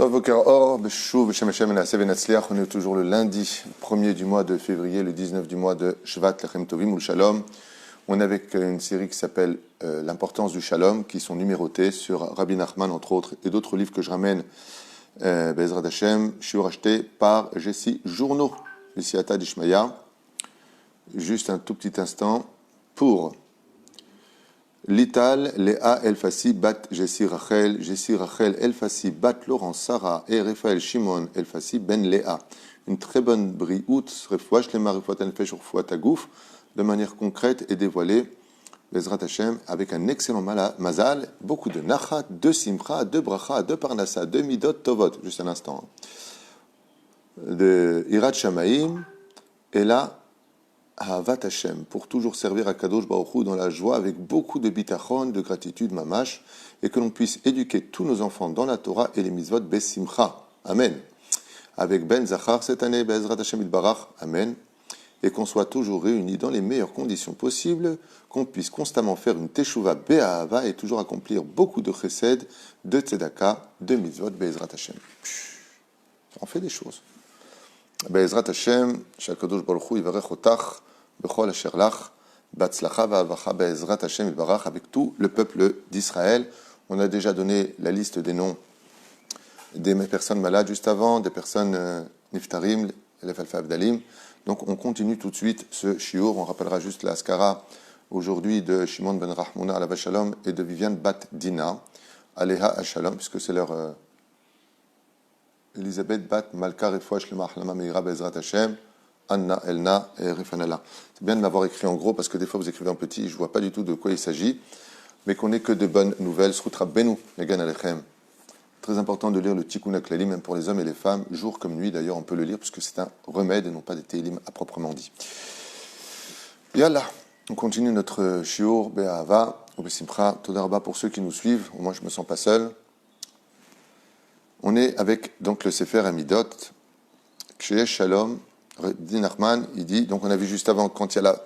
Tov Boker Or, Beshuv, Beshem Hashem, Na'aseh V'Natzliach. On est toujours le lundi 1er du mois de février, le 19 du mois de Shvat, Lechem Tovim ou le Shalom. On est avec une série qui s'appelle L'importance du Shalom, qui sont numérotées sur Rabbi Nachman, entre autres, et d'autres livres que je ramène, Be'ezrat Hashem, shiur acheté par Jessie Journeau, Messiata d'Ishmaïa. Juste un tout petit instant pour Lital, Léa Elfassi, Bat Jessie Rachel Elfassi, Bat Laurent Sarah et Raphaël Shimon Elfassi, Ben Léa. Une très bonne briout, refouach lema refouat anfesh refouat agouf, de manière concrète et dévoilée, Bezrat Hashem, avec un excellent mazal, beaucoup de nachat, de simcha, de bracha, de parnassa, de midot tovot, juste un instant, de irat shamaim, et là, Ahavat Hashem, pour toujours servir à Kadosh Baruch Hu dans la joie, avec beaucoup de bitachon, de gratitude, mamash, et que l'on puisse éduquer tous nos enfants dans la Torah et les mitzvot besimcha. Amen. Avec Ben Zachar cette année, Be'ezrat Hashem Itbarach. Amen. Et qu'on soit toujours réunis dans les meilleures conditions possibles, qu'on puisse constamment faire une teshuva be'ahava et toujours accomplir beaucoup de chesed, de tzedaka, de mitzvot Be'ezrat Hashem. On fait des choses. Be'ezrat Hashem, Shakadosh Baruch Hu Yivarech Otach, Bechol Asher Lach, Batzlacha Va'avacha Be'ezrat Hashem Yivarach, avec tout le peuple d'Israël. On a déjà donné la liste des noms des personnes malades juste avant, des personnes niftarim, les Alfa Avdalim. Donc on continue tout de suite ce shiur. On rappellera juste la askara aujourd'hui de Shimon ben Rahmouna Alav Shalom et de Viviane Bat Dina, Aleha Shalom, puisque c'est leur Elisabeth Bat Malka Refouach Lema Ahlama Meira Be'ezrat Hashem, Anna Elna et Rifanala. C'est bien de m'avoir écrit en gros, parce que des fois vous écrivez en petit, je ne vois pas du tout de quoi il s'agit, mais qu'on n'ait que de bonnes nouvelles. Srutra Benu, Megan Alechem. Très important de lire le Tikkun HaKlali, même pour les hommes et les femmes, jour comme nuit d'ailleurs, on peut le lire, puisque c'est un remède et non pas des télim à proprement dit. Yallah, on continue notre shiur Be'ahava, ou Besimcha, Todarba pour ceux qui nous suivent, au moins je ne me sens pas seul. On est avec donc le Sefer Amidot, Ksheyesh Shalom, Rabbi Nachman, il dit, donc on a vu juste avant, quand il y a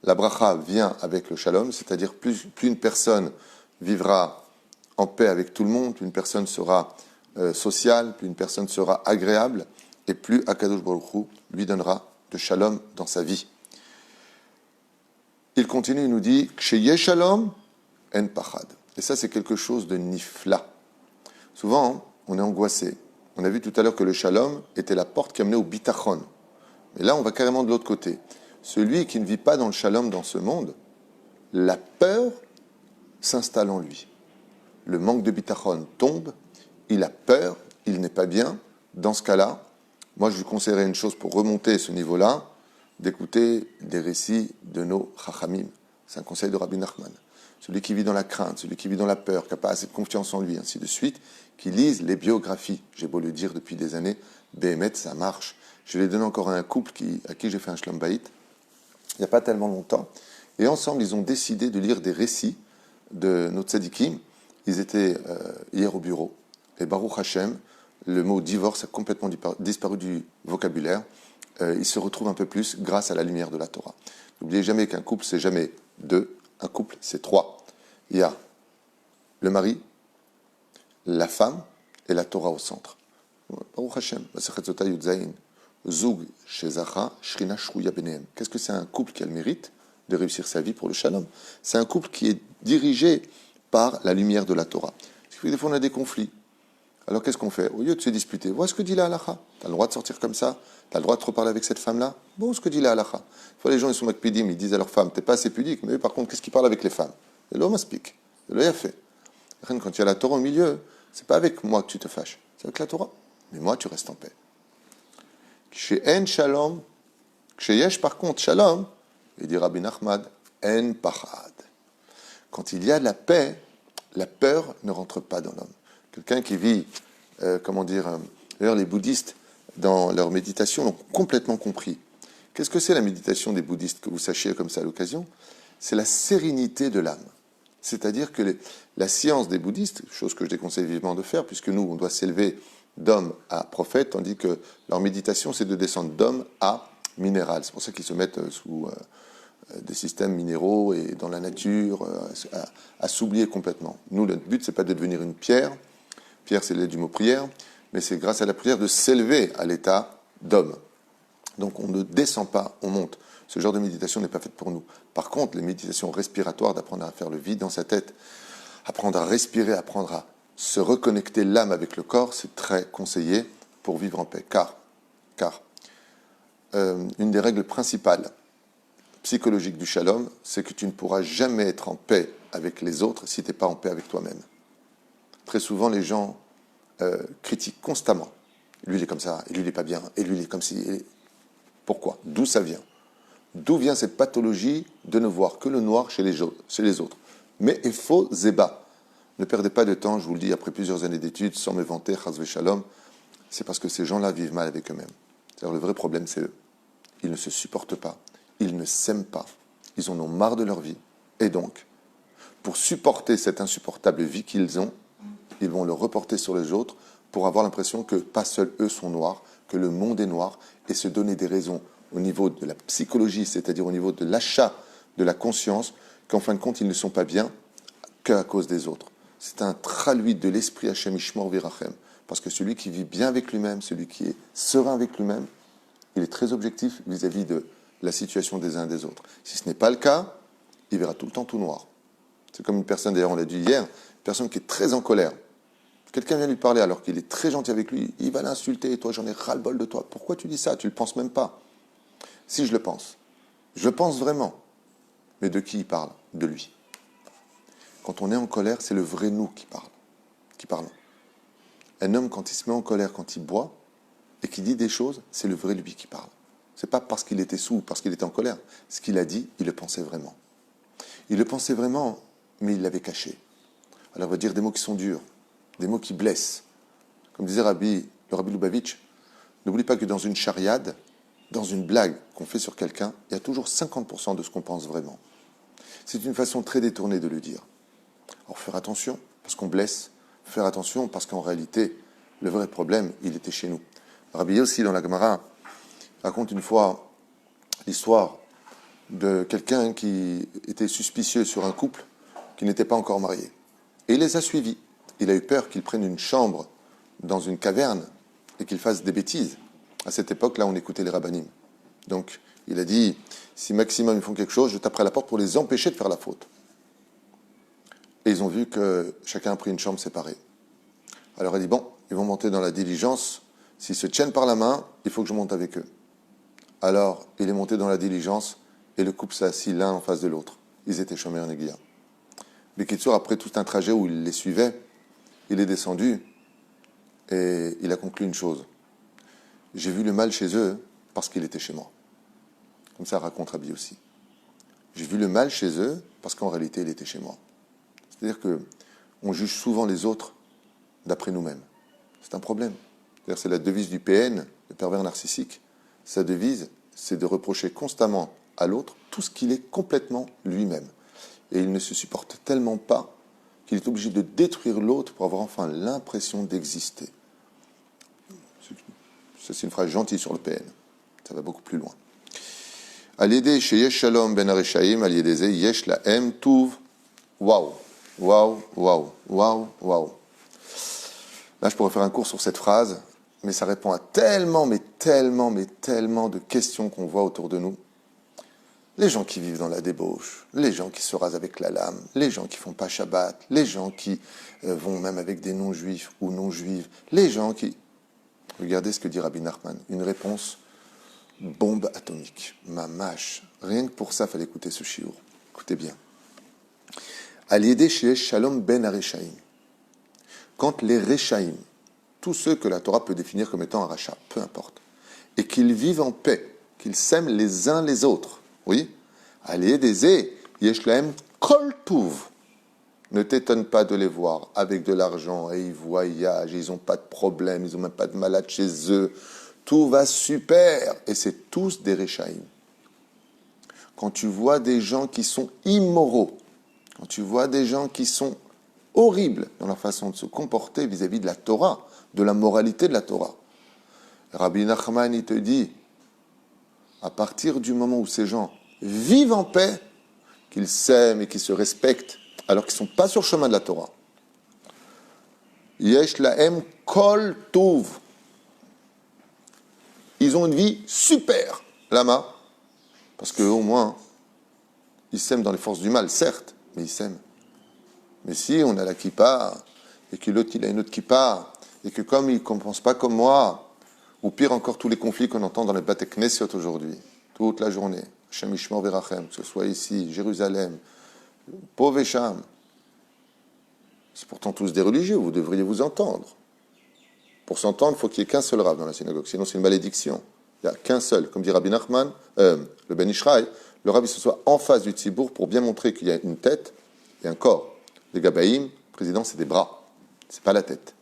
la bracha vient avec le Shalom, c'est-à-dire plus une personne vivra en paix avec tout le monde, plus une personne sera sociale, plus une personne sera agréable, et plus Akadosh Baruch Hu lui donnera de Shalom dans sa vie. Il continue, il nous dit, Ksheyesh Shalom, en pachad. Et ça, c'est quelque chose de nifla. Souvent, on est angoissé. On a vu tout à l'heure que le Shalom était la porte qui amenait au bitachon. Mais là, on va carrément de l'autre côté. Celui qui ne vit pas dans le Shalom dans ce monde, la peur s'installe en lui. Le manque de bitachon tombe, il a peur, il n'est pas bien. Dans ce cas-là, moi je lui conseillerais une chose pour remonter ce niveau-là, d'écouter des récits de nos chachamim. C'est un conseil de Rabbi Nachman. Celui qui vit dans la crainte, celui qui vit dans la peur, qui n'a pas assez de confiance en lui, ainsi de suite, qui lise les biographies. J'ai beau le dire depuis des années, Béhémet, ça marche. Je l'ai donné encore à un couple à qui j'ai fait un shlom bayit, il n'y a pas tellement longtemps. Et ensemble, ils ont décidé de lire des récits de nos tzadikim. Ils étaient hier au bureau. Et Baruch Hashem, le mot divorce a complètement disparu du vocabulaire. Il se retrouve un peu plus grâce à la lumière de la Torah. N'oubliez jamais qu'un couple, c'est jamais deux. Un couple, c'est trois. Il y a le mari, la femme et la Torah au centre. Baruch Hashem, Zug Shezacha, Shrina Shruya Benehem. Qu'est-ce que c'est un couple qui a le mérite de réussir sa vie pour le Shalom? C'est un couple qui est dirigé par la lumière de la Torah. Parce que des fois, on a des conflits. Alors, qu'est-ce qu'on fait? Au lieu de se disputer, vois ce que dit la halakha. Tu as le droit de sortir comme ça? Tu as le droit de reparler avec cette femme-là? Bon, ce que dit la halakha. Des fois, les gens, ils sont makpidim, ils disent à leur femme, t'es pas assez pudique, mais eux, par contre, qu'est-ce qu'ils parlent avec les femmes? Et l'homme explique. Et l'homme a fait. Quand il y a la Torah au milieu, c'est pas avec moi que tu te fâches, c'est avec la Torah. Mais moi, tu restes en paix. Chez En Shalom, chez Yesh, par contre, Shalom, il dit Rabbi Nachman, En Pachad. Quand il y a de la paix, la peur ne rentre pas dans l'homme. Quelqu'un qui vit, d'ailleurs les bouddhistes, dans leur méditation, l'ont complètement compris. Qu'est-ce que c'est la méditation des bouddhistes, que vous sachiez comme ça à l'occasion? C'est la sérénité de l'âme. C'est-à-dire que la science des bouddhistes, chose que je déconseille vivement de faire, puisque nous, on doit s'élever d'homme à prophète, tandis que leur méditation, c'est de descendre d'homme à minéral. C'est pour ça qu'ils se mettent sous des systèmes minéraux et dans la nature, à s'oublier complètement. Nous, notre but, c'est pas de devenir une pierre. Pierre, c'est le du mot prière. mais c'est grâce à la prière de s'élever à l'état d'homme. Donc on ne descend pas, on monte. Ce genre de méditation n'est pas faite pour nous. Par contre, les méditations respiratoires, d'apprendre à faire le vide dans sa tête, apprendre à respirer, apprendre à se reconnecter l'âme avec le corps, c'est très conseillé pour vivre en paix. Car une des règles principales psychologiques du shalom, c'est que tu ne pourras jamais être en paix avec les autres si tu n'es pas en paix avec toi-même. Très souvent, les gens critiquent constamment. Lui, il est comme ça, et lui, il n'est pas bien, et lui, il est comme si... Pourquoi? D'où ça vient? D'où vient cette pathologie de ne voir que le noir chez les autres? Mais il faut zéba. Ne perdez pas de temps, je vous le dis, après plusieurs années d'études, sans me vanter, chas v'shalom, c'est parce que ces gens-là vivent mal avec eux-mêmes. C'est-à-dire, le vrai problème, c'est eux. Ils ne se supportent pas. Ils ne s'aiment pas. Ils en ont marre de leur vie. Et donc, pour supporter cette insupportable vie qu'ils ont, ils vont le reporter sur les autres pour avoir l'impression que pas seuls eux sont noirs, que le monde est noir, et se donner des raisons au niveau de la psychologie, c'est-à-dire au niveau de l'achat de la conscience, qu'en fin de compte, ils ne sont pas bien qu'à cause des autres. C'est un traduit de l'esprit Hashem Ishmor Virachem. Parce que celui qui vit bien avec lui-même, celui qui est serein avec lui-même, il est très objectif vis-à-vis de la situation des uns et des autres. Si ce n'est pas le cas, il verra tout le temps tout noir. C'est comme une personne, d'ailleurs on l'a dit hier, une personne qui est très en colère. Quelqu'un vient lui parler alors qu'il est très gentil avec lui, il va l'insulter, et toi j'en ai ras-le-bol de toi. Pourquoi tu dis ça? Tu ne le penses même pas. Si je le pense vraiment. Mais de qui il parle? De lui. Quand on est en colère, c'est le vrai nous qui parle. Un homme, quand il se met en colère, quand il boit, et qu'il dit des choses, c'est le vrai lui qui parle. C'est pas parce qu'il était saoul, parce qu'il était en colère. Ce qu'il a dit, il le pensait vraiment. Il le pensait vraiment, mais il l'avait caché. Alors on va dire des mots qui sont durs, des mots qui blessent. Comme disait le Rabbi Lubavitch, n'oublie pas que dans une chariade, dans une blague qu'on fait sur quelqu'un, il y a toujours 50% de ce qu'on pense vraiment. C'est une façon très détournée de le dire. Alors faire attention, parce qu'on blesse, faire attention, parce qu'en réalité, le vrai problème, il était chez nous. Rabbi aussi, dans la Gemara, raconte une fois l'histoire de quelqu'un qui était suspicieux sur un couple qui n'était pas encore marié. Et il les a suivis. Il a eu peur qu'ils prennent une chambre dans une caverne et qu'ils fassent des bêtises. À cette époque-là, on écoutait les rabbinim. Donc, il a dit, si maximum ils font quelque chose, je taperai à la porte pour les empêcher de faire la faute. Et ils ont vu que chacun a pris une chambre séparée. Alors il a dit, bon, ils vont monter dans la diligence. S'ils se tiennent par la main, il faut que je monte avec eux. Alors, il est monté dans la diligence et le couple s'est assis l'un en face de l'autre. Ils étaient chômeurs néguia. Bekitsour, après tout un trajet où il les suivait, il est descendu et il a conclu une chose. J'ai vu le mal chez eux parce qu'il était chez moi. Comme ça raconte Rabbi aussi. J'ai vu le mal chez eux parce qu'en réalité, il était chez moi. C'est-à-dire qu'on juge souvent les autres d'après nous-mêmes. C'est un problème. C'est-à-dire c'est la devise du PN, le pervers narcissique. Sa devise, c'est de reprocher constamment à l'autre tout ce qu'il est complètement lui-même. Et il ne se supporte tellement pas qu'il est obligé de détruire l'autre pour avoir enfin l'impression d'exister. C'est une phrase gentille sur le PN. Ça va beaucoup plus loin. Al-Yedei sheyesh shalom ben hareshaim, al-Yedei ze yesh lahem tuv. Waouh, waouh, waouh, waouh, waouh. Là, je pourrais faire un cours sur cette phrase, mais ça répond à tellement de questions qu'on voit autour de nous. Les gens qui vivent dans la débauche, les gens qui se rasent avec la lame, les gens qui font pas Shabbat, les gens qui vont même avec des non-juifs ou non-juives, les gens qui... Regardez ce que dit Rabbi Nachman, une réponse bombe atomique, mamash. Rien que pour ça, il fallait écouter ce shiur. Écoutez bien. Al-Yedei sheyesh shalom ben hareshaim. Quand les Rechaïm, tous ceux que la Torah peut définir comme étant un rachat, peu importe, et qu'ils vivent en paix, qu'ils s'aiment les uns les autres, oui, Al-Yedei yesh lahem kol tuv. Ne t'étonne pas de les voir avec de l'argent et ils voyagent, ils n'ont pas de problème, ils n'ont même pas de malade chez eux. Tout va super et c'est tous des Rechaïm. Quand tu vois des gens qui sont immoraux, quand tu vois des gens qui sont horribles dans leur façon de se comporter vis-à-vis de la Torah, de la moralité de la Torah. Rabbi Nachman, il te dit, à partir du moment où ces gens vivent en paix, qu'ils s'aiment et qu'ils se respectent, alors qu'ils ne sont pas sur le chemin de la Torah, Yesh lahem kol tov. Ils ont une vie super, lama. Parce qu'au moins, ils s'aiment dans les forces du mal, certes, mais ils s'aiment. Mais si on a la kippa, et que l'autre il a une autre kippa, et que comme il ne pense pas comme moi, ou pire encore tous les conflits qu'on entend dans les Bate Knesiot aujourd'hui, toute la journée, Hashem Yishmor Verachem, que ce soit ici, Jérusalem, Pov et Sham, c'est pourtant tous des religieux, vous devriez vous entendre. Pour s'entendre, il faut qu'il n'y ait qu'un seul rav dans la synagogue, sinon c'est une malédiction. Il n'y a qu'un seul, comme dit Rabbi Nachman, le Ben Ishraï, le rav il se soit en face du tzibour pour bien montrer qu'il y a une tête et un corps. Les Gabaïm, le président, c'est des bras, c'est pas la tête.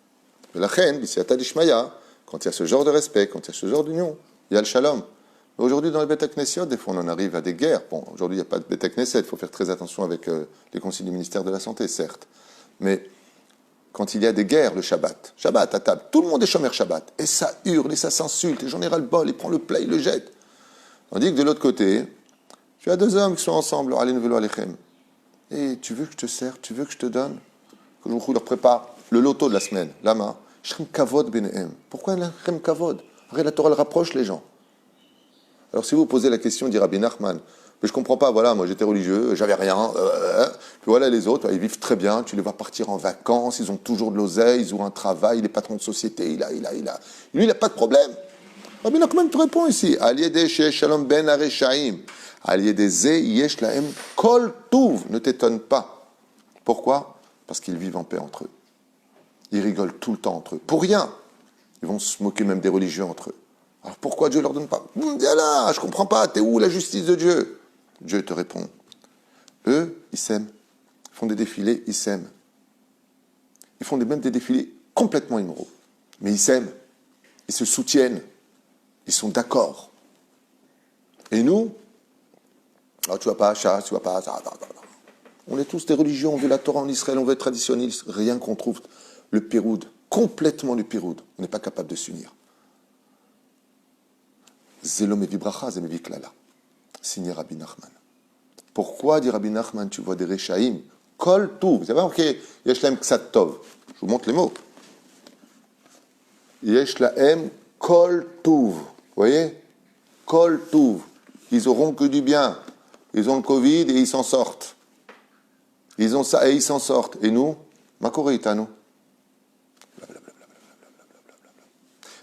Mais la reine, B'siyata d'Ishmaya, quand il y a ce genre de respect, quand il y a ce genre d'union, il y a le shalom. Mais aujourd'hui, dans les Beit Knesiot, des fois, on en arrive à des guerres. Bon, aujourd'hui, il n'y a pas de Beit Knesset, il faut faire très attention avec les consignes du ministère de la Santé, certes. Mais quand il y a des guerres, le Shabbat à table, tout le monde est chômeur Shabbat, et ça hurle, et ça s'insulte, et j'en ai ras le bol, il prend le plat, il le jette. Tandis que de l'autre côté, tu as deux hommes qui sont ensemble, Aleinu velo alechem. Et tu veux que je te sers, tu veux que je te donne, que je leur prépare le loto de la semaine, lama, shrem kavod benehem. Pourquoi shrem kavod? Après, la Torah elle rapproche les gens. Alors si vous posez la question, dit Rabbi Nachman, mais je comprends pas, voilà, moi j'étais religieux, j'avais rien, puis voilà les autres, ils vivent très bien, tu les vois partir en vacances, ils ont toujours de l'oseille, ils ont un travail, il est patron de société, lui il n'a pas de problème. Rabbi Nachman te répond ici, Aliede she'esh shalom ben areshaim, Aliede ze yesh lahem kol tuv, ne t'étonne pas. Pourquoi? Parce qu'ils vivent en paix entre eux. Ils rigolent tout le temps entre eux, pour rien. Ils vont se moquer même des religieux entre eux. Alors pourquoi Dieu ne leur donne pas? Viens là, je ne comprends pas, t'es où la justice de Dieu? Dieu te répond. Eux, ils s'aiment. Ils font des défilés, ils s'aiment. Ils font même des défilés complètement immoraux. Mais ils s'aiment. Ils se soutiennent. Ils sont d'accord. Et nous, alors tu vas pas à Chasse, tu vas pas à ça. On est tous des religions, on veut la Torah en Israël, on veut être traditionnaliste. Rien qu'on trouve le Péroud, complètement le Péroud. On n'est pas capable de s'unir. Zelo mevi bracha, ze mevi klala. Signé Rabbi Nachman. Pourquoi, dit Rabbi Nachman, tu vois des Rechaim, kol tuv. Vous avez remarqué, yesh lahem ksat tov. Je vous montre les mots. Yesh lahem kol tuv. Vous voyez? Kol tuv. Ils auront que du bien. Ils ont le Covid et ils s'en sortent. Ils ont ça et ils s'en sortent. Et nous, ma koreita, nous.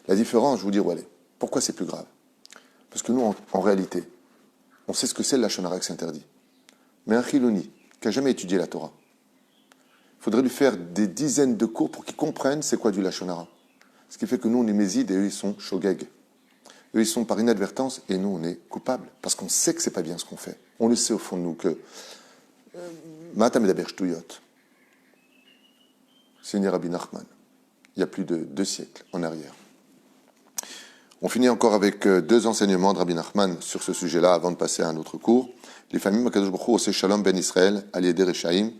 La différence, je vous dis où elle est. Pourquoi c'est plus grave? Parce que nous, en réalité, on sait ce que c'est le Lachon Hara que c'est interdit. Mais un Chiloni, qui n'a jamais étudié la Torah, il faudrait lui faire des dizaines de cours pour qu'il comprenne c'est quoi du Lachon Hara. Ce qui fait que nous, on est mésides et eux, ils sont shogeg. Eux, ils sont par inadvertance et nous, on est coupables. Parce qu'on sait que c'est pas bien ce qu'on fait. On le sait au fond de nous que Matam Medaber Shtuyot, c'est Rabbi Nachman, il y a plus de 2 siècles en arrière. On finit encore avec 2 enseignements de Rabbi Nachman sur ce sujet-là avant de passer à un autre cours. Les familles Akadosh Baruch Hu oseh shalom ben Israël aliéder Rechaim.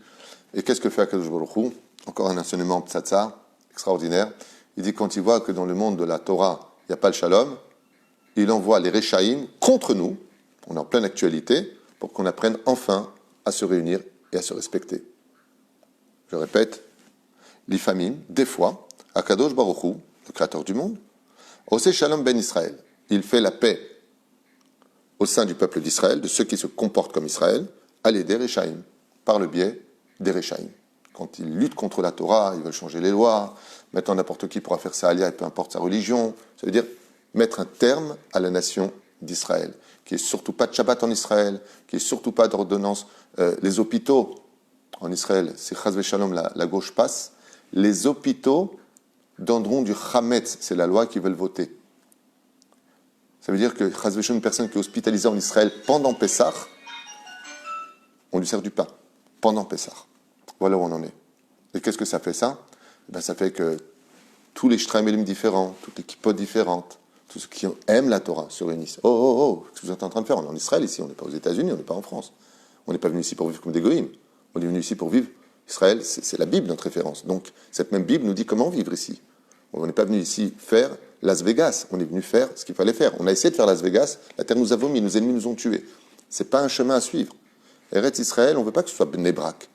Et qu'est-ce que fait Akadosh Baruch Hu? Encore un enseignement ptsatsa extraordinaire. Il dit quand il voit que dans le monde de la Torah il n'y a pas le shalom, il envoie les Rechaim contre nous. On est en pleine actualité pour qu'on apprenne enfin à se réunir et à se respecter. Je répète, les familles, des fois, Akadosh Baruch Hu, le créateur du monde, oseh shalom ben Israël, il fait la paix au sein du peuple d'Israël, de ceux qui se comportent comme Israël, à l'aider Rechaim, par le biais des Rechaim. Quand ils luttent contre la Torah, ils veulent changer les lois, maintenant n'importe qui pourra faire sa alia et peu importe sa religion, ça veut dire mettre un terme à la nation d'Israël, qui est surtout pas de Shabbat en Israël, qui est surtout pas d'ordonnance. Les hôpitaux en Israël, si Chaz v'Shalom la gauche passe, les hôpitaux donneront du Chametz, c'est la loi qu'ils veulent voter. Ça veut dire que Chaz v'Shalom, une personne qui est hospitalisée en Israël pendant Pessah, on lui sert du pain, pendant Pessah. Voilà où on en est. Et qu'est-ce que ça fait ça? Ça fait que tous les shtraim différents, toutes les kippot différentes, tous ceux qui aiment la Torah se réunissent. Oh, qu'est-ce que vous êtes en train de faire? On est en Israël ici, on n'est pas aux États-Unis, on n'est pas en France. On n'est pas venu ici pour vivre comme des goïms. On est venu ici pour vivre. Israël, c'est la Bible, notre référence. Donc, cette même Bible nous dit comment vivre ici. On n'est pas venu ici faire Las Vegas. On est venu faire ce qu'il fallait faire. On a essayé de faire Las Vegas. La terre nous a vomi. Nos ennemis nous ont tués. C'est pas un chemin à suivre. Eretz Israël, on ne veut pas que ce soit Bnei Brak.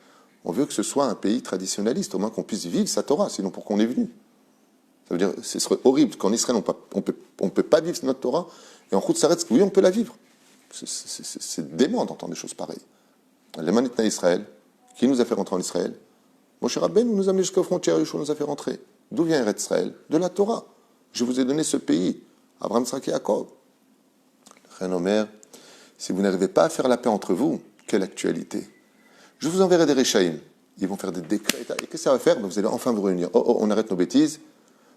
On veut que ce soit un pays traditionnaliste, au moins qu'on puisse vivre sa Torah, sinon pourquoi on est venu? Ça veut dire, ce serait horrible qu'en Israël, on peut pas vivre notre Torah, et en Chutz La'aretz, oui, on peut la vivre. C'est dément d'entendre des choses pareilles. Les Manitna Israël, qui nous a fait rentrer en Israël? Moshe Rabbeinu nous a amené jusqu'aux frontières, Yeshua nous a fait rentrer. D'où vient Eretz Israël? De la Torah. Je vous ai donné ce pays. Abraham, Yitzhak et Jacob. Chen Omer, si vous n'arrivez pas à faire la paix entre vous, quelle actualité? Je vous enverrai des Réchaïm. Ils vont faire des décrets. Et qu'est-ce que ça va faire? Vous allez enfin vous réunir. Oh, on arrête nos bêtises.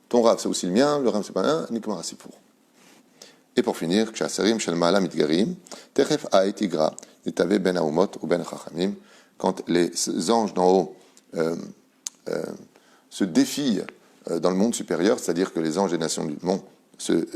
Ton Rav, c'est aussi le mien. Le Rav, c'est pas un. Uniquement un pour. Et pour finir, quand les anges d'en haut se défient dans le monde supérieur, c'est-à-dire que les anges des nations du monde se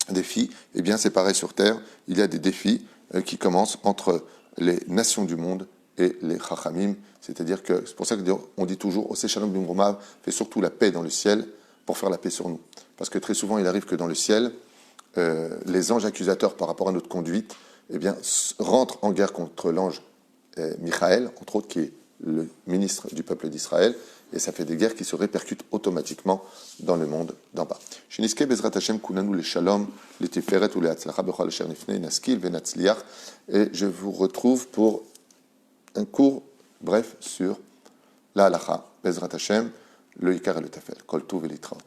défient, eh bien c'est pareil sur Terre, il y a des défis qui commencent entre les nations du monde et les Chachamim, c'est-à-dire que c'est pour ça qu'on dit toujours Oseh Shalom B'Mromav, fait surtout la paix dans le ciel pour faire la paix sur nous. Parce que très souvent il arrive que dans le ciel, les anges accusateurs par rapport à notre conduite, eh bien, rentrent en guerre contre l'ange Michaël, entre autres, qui est le ministre du peuple d'Israël, et ça fait des guerres qui se répercutent automatiquement dans le monde d'en bas. Shiniske Bezrat Hashem Kunanu le Shalom, le Tiferet ou le Hatzlacha Bechol Asher Nifnei Naskil Venatzliach, et je vous retrouve pour un cours bref sur la halacha, Bezrat Hashem, le Ikar et le Tafel, Kol Tuv et Litraot.